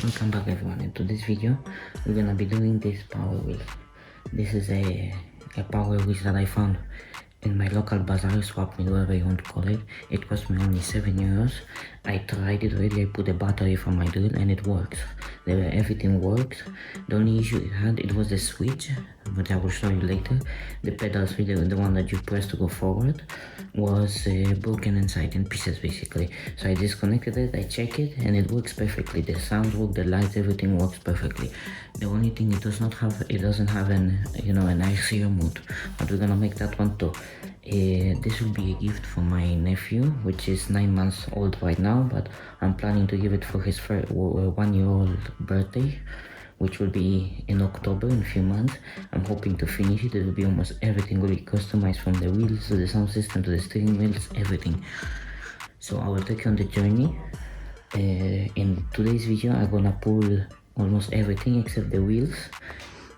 Welcome back everyone. Into this video we're gonna be doing this power wheel. This is a power wheel that I found in my local bazaar, swap meet, whatever you want to call it. It cost me only 7 euros. I tried it already. I put a battery for my drill and it works. Everything works. The only issue it had, it was the switch, which I will show you later. The pedal switch, the one that you press to go forward, was broken inside in pieces basically. So I disconnected it, I checked it, and it works perfectly. The sound works, the lights, everything works perfectly. The only thing it doesn't have an an ICO mode, but we're gonna make that one too. This will be a gift for my nephew, which is 9 months old right now, but I'm planning to give it for his 1-year-old birthday, which will be in October, in a few months. I'm hoping to finish it. It will be almost everything will be customized, from the wheels to the sound system to the steering wheels, everything. So I will take you on the journey. In today's video I'm gonna pull almost everything except the wheels.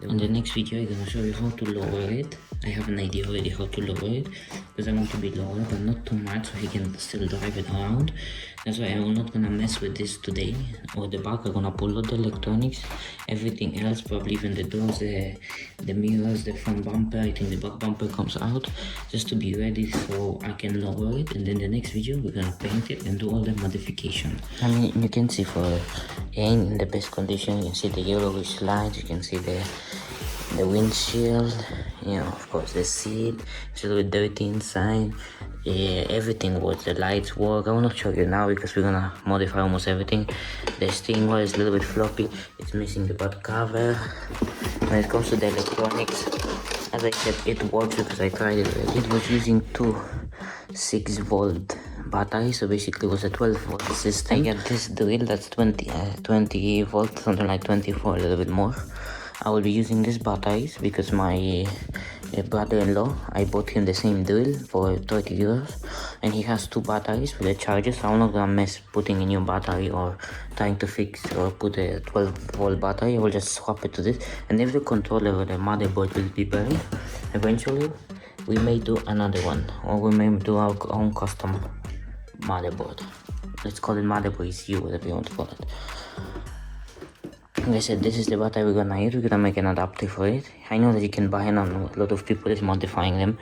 In the next video I'm gonna show you how to lower it. I have an idea already how to lower it, because I want to be lower but not too much so he can still drive it around. That's why I'm not gonna mess with this today. Or the back I'm gonna pull out the electronics, everything else, probably even the doors, the mirrors, the front bumper. I think the back bumper comes out, just to be ready so I can lower it. And then the next video we're gonna paint it and do all the modification. I mean, you can see for in the best condition. You can see the yellowish lights, you can see the windshield, of course the seat. It's a little bit dirty inside. Everything works, the lights work. I will not show you now because we're gonna modify almost everything. The steering wheel is a little bit floppy, it's missing the butt cover. When it comes to the electronics, as I said, it works because I tried it already. It was using two 6-volt batteries, so basically it was a 12-volt system. I got this drill that's 20 volts, something like 24, a little bit more. I will be using these batteries because my brother-in-law, I bought him the same drill for 30 euros, and he has 2 batteries with the chargers. So I'm not gonna mess putting a new battery or trying to fix or put a 12-volt battery. I will just swap it to this, and if the controller or the motherboard will be buried, eventually we may do another one, or we may do our own custom motherboard. Let's call it motherboard ECU, whatever you want to call it. Like I said, this is the battery we're gonna use. We're gonna make an adapter for it. I know that you can buy them, a lot of people is modifying them.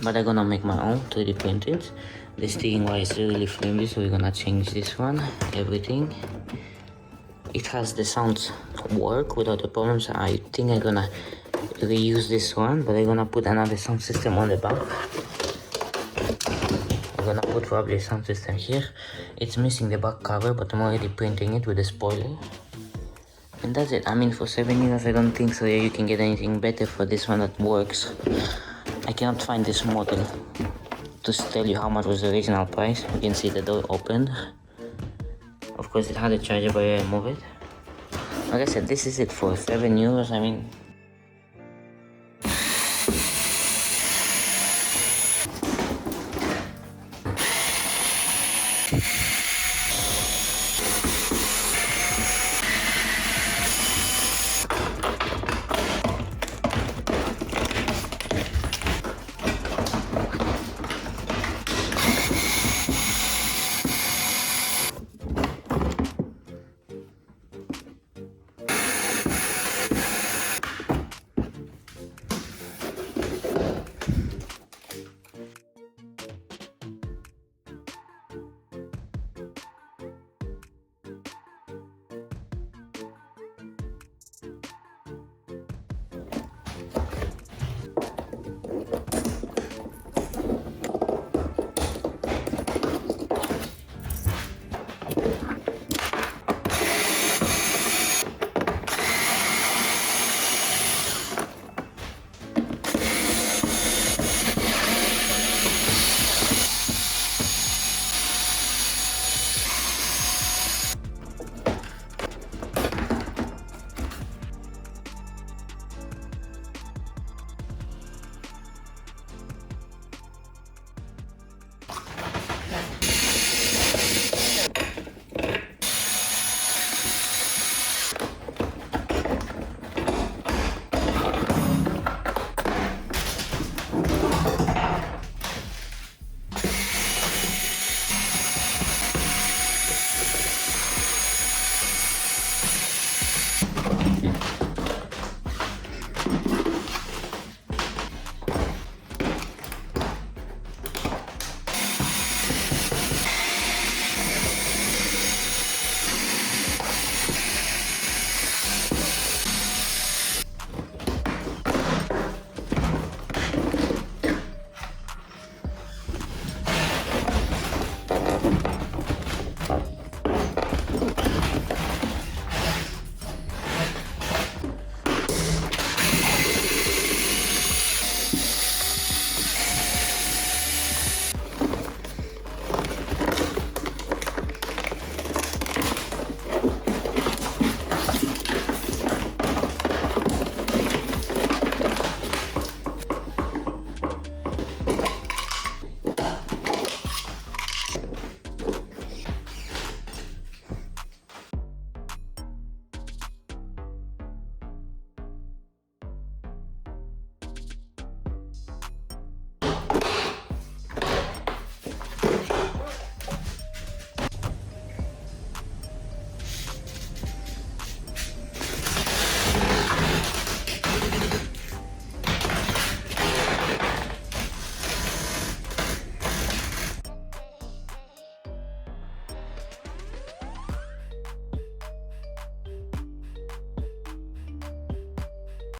But I'm gonna make my own 3D printed. The steering wheel is really flimsy, so we're gonna change this one, everything. It has the sounds work without the problems. I think I'm gonna reuse this one, but I'm gonna put another sound system on the back. I'm gonna put probably a sound system here. It's missing the back cover, but I'm already printing it with a spoiler. And that's it. I mean, for 7 euros I don't think so you can get anything better for this one that works. I cannot find this model to tell you how much was the original price. You can see the door opened. Of course it had a charger, but I removed it. Like I said, this is it for 7 euros. I mean,